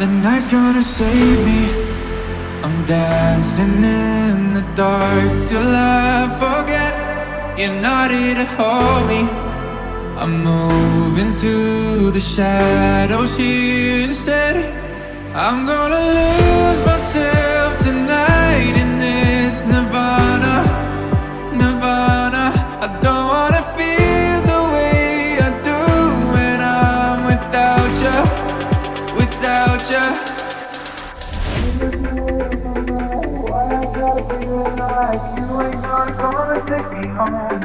The night's gonna save me. I'm dancing in the dark till I forget you're not here to hold me. I'm moving to the shadows here instead. I'm gonna lose myself tonight in this nirvana, nirvana. I don't wanna feel the way I do when I'm without you, without you. Why I gotta feel like you ain't gonna take me home?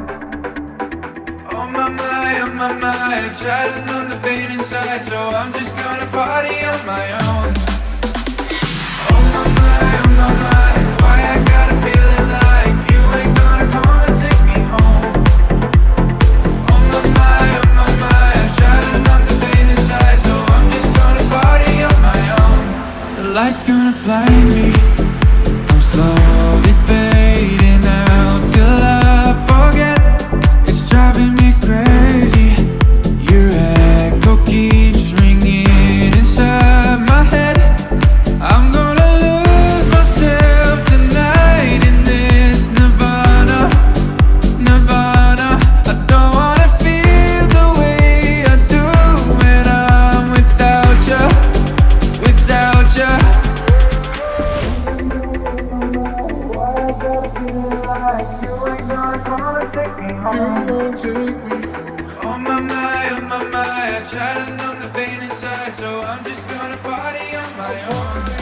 Oh my mind, trying on the pain inside, so I'm just gonna party on my own. Oh my mind, why I got a feeling like you ain't gonna come and take me home. Oh my mind, trying on the pain inside, so I'm just gonna party on my own. The light's gonna blind me, I'm slowly fading out till I forget. It's driving me crazy. Your echo keeps ringing inside my head. I'm gonna lose myself tonight in this nirvana, nirvana. I don't wanna feel the way I do when I'm without you, without you. Why I gotta feel like you ain't gonna come and take me home? You won't take me home. Oh my mind, I tried to numb the pain inside, so I'm just gonna party on my own.